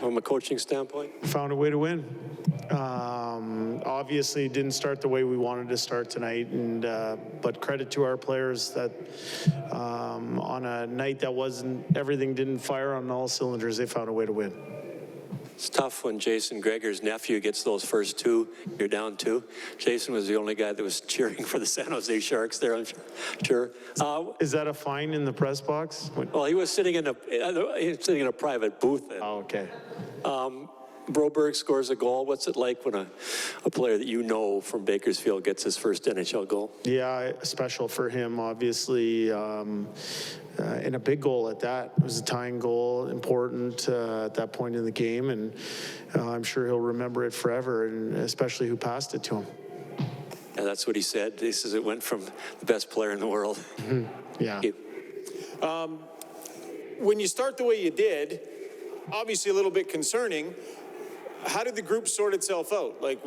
from a coaching standpoint? Found a way to win. Obviously, didn't start the way we wanted to start tonight, and but credit to our players that on a night that everything didn't fire on all cylinders, they found a way to win. It's tough when Jason Gregor's nephew gets those first two. You're down two. Jason was the only guy that was cheering for the San Jose Sharks there, I'm sure. Is that a fine in the press box? Well, he was sitting in a private booth then. Oh, okay. Broberg scores a goal. What's it like when a player that you know from Bakersfield gets his first NHL goal? Yeah, special for him, obviously. And a big goal at that. It was a tying goal, important at that point in the game, and I'm sure he'll remember it forever, and especially who passed it to him. Yeah, that's what he said. He says it went from the best player in the world. Mm-hmm. Yeah. When you start the way you did, obviously a little bit concerning. How did the group sort itself out? Like,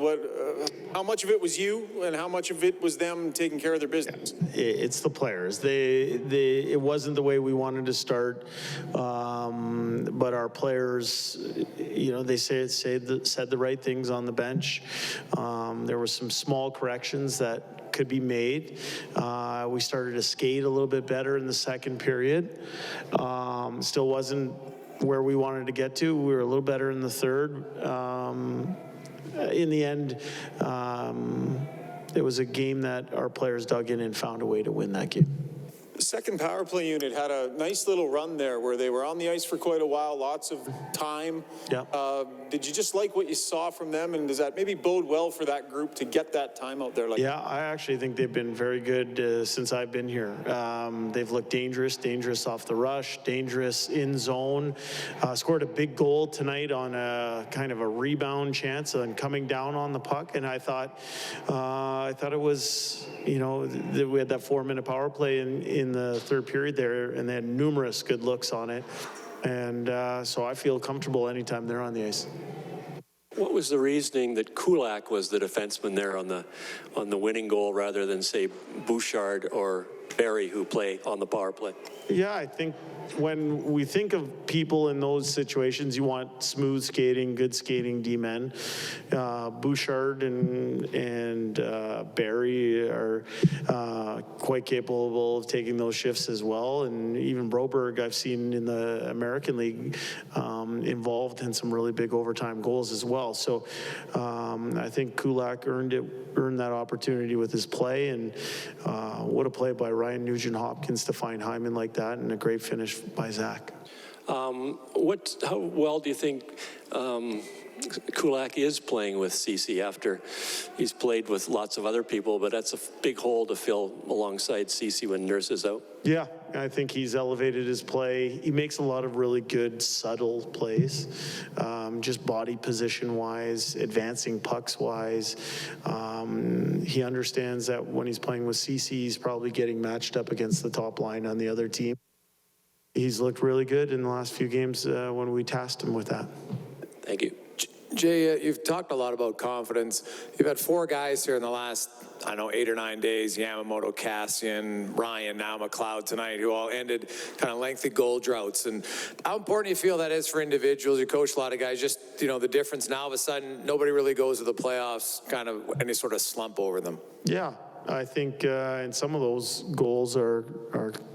how much of it was you, and how much of it was them taking care of their business? It's the players. It wasn't the way we wanted to start, but our players, they said the right things on the bench. There were some small corrections that could be made. We started to skate a little bit better in the second period. Still wasn't where we wanted to get to. We were a little better in the third. In the end, it was a game that our players dug in and found a way to win that game. The second power play unit had a nice little run there where they were on the ice for quite a while, lots of time. Yeah. Did you just like what you saw from them, and does that maybe bode well for that group to get that time out there? Yeah, I actually think they've been very good since I've been here. They've looked dangerous off the rush, dangerous in zone. Scored a big goal tonight on a kind of a rebound chance and coming down on the puck, and I thought it was, we had that 4-minute power play in the third period there, and they had numerous good looks on it. And so I feel comfortable anytime they're on the ice. What was the reasoning that Kulak was the defenseman there on the winning goal rather than, say, Bouchard or Barry, who play on the power play? Yeah, I think when we think of people in those situations, you want smooth skating, good skating D-men. Bouchard and Barry are quite capable of taking those shifts as well. And even Broberg, I've seen in the American League, involved in some really big overtime goals as well. So I think Kulak earned that opportunity with his play, and what a play by Ryan Nugent-Hopkins to find Hyman like that, and a great finish by Zach. How well do you think Kulak is playing with Ceci after he's played with lots of other people, but that's a big hole to fill alongside Ceci when Nurse is out? Yeah, I think he's elevated his play. He makes a lot of really good, subtle plays, just body position-wise, advancing pucks-wise. He understands that when he's playing with Ceci, he's probably getting matched up against the top line on the other team. He's looked really good in the last few games when we tasked him with that. Thank you. Jay, you've talked a lot about confidence. You've had 4 guys here in the last, 8 or 9 days, Yamamoto, Cassian, Ryan, now McLeod tonight, who all ended kind of lengthy goal droughts. And how important do you feel that is for individuals? You coach a lot of guys, just, the difference now, all of a sudden, nobody really goes to the playoffs, kind of any sort of slump over them. Yeah, I think and some of those goals are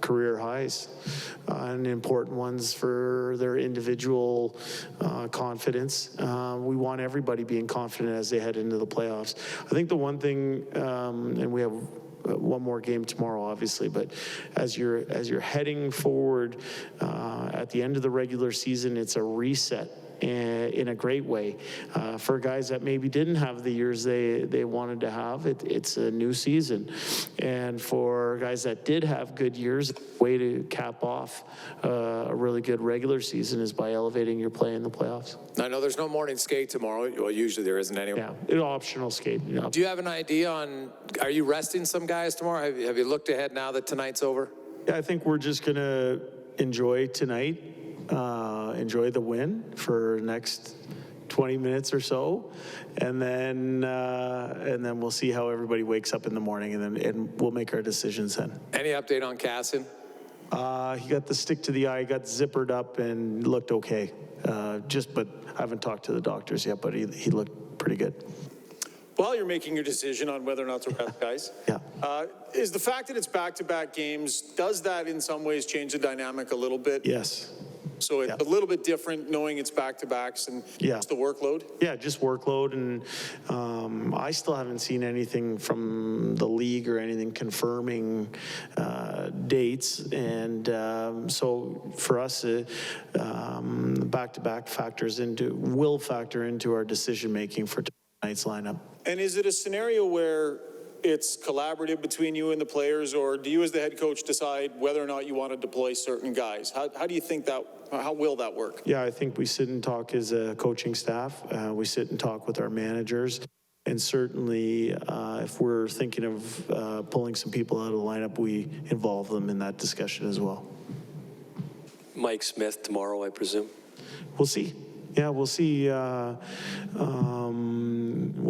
career highs and important ones for their individual confidence. We want everybody being confident as they head into the playoffs. I think the one thing, and we have one more game tomorrow, obviously, but as you're heading forward at the end of the regular season, it's a reset in a great way. For guys that maybe didn't have the years they wanted to have, it's a new season. And for guys that did have good years, the way to cap off a really good regular season is by elevating your play in the playoffs. I know there's no morning skate tomorrow. Well, usually there isn't anyway. Yeah, an optional skate. Yeah. Do you have an idea on, are you resting some guys tomorrow? Have you looked ahead now that tonight's over? Yeah, I think we're just going to enjoy tonight. Enjoy the win for the next 20 minutes or so, and then we'll see how everybody wakes up in the morning, and we'll make our decisions then. Any update on Cassian? He got the stick to the eye, got zippered up, and looked okay. But I haven't talked to the doctors yet, but he looked pretty good. While you're making your decision on whether or not to rest guys, Yeah. Is the fact that it's back-to-back games, does that in some ways change the dynamic a little bit? Yes. So it's a little bit different knowing it's back-to-backs and just the workload? Yeah, just workload, and I still haven't seen anything from the league or anything confirming dates, and so for us, back-to-back will factor into our decision-making for tonight's lineup. And is it a scenario where it's collaborative between you and the players, or do you as the head coach decide whether or not you want to deploy certain guys? How do you think how will that work? Yeah, I think we sit and talk as a coaching staff. We sit and talk with our managers. And certainly, if we're thinking of pulling some people out of the lineup, we involve them in that discussion as well. Mike Smith tomorrow, I presume. We'll see. Yeah, we'll see. We'll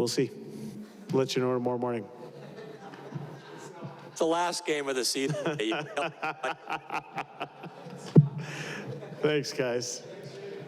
see. Let you know tomorrow morning. It's the last game of the season. Thanks, guys.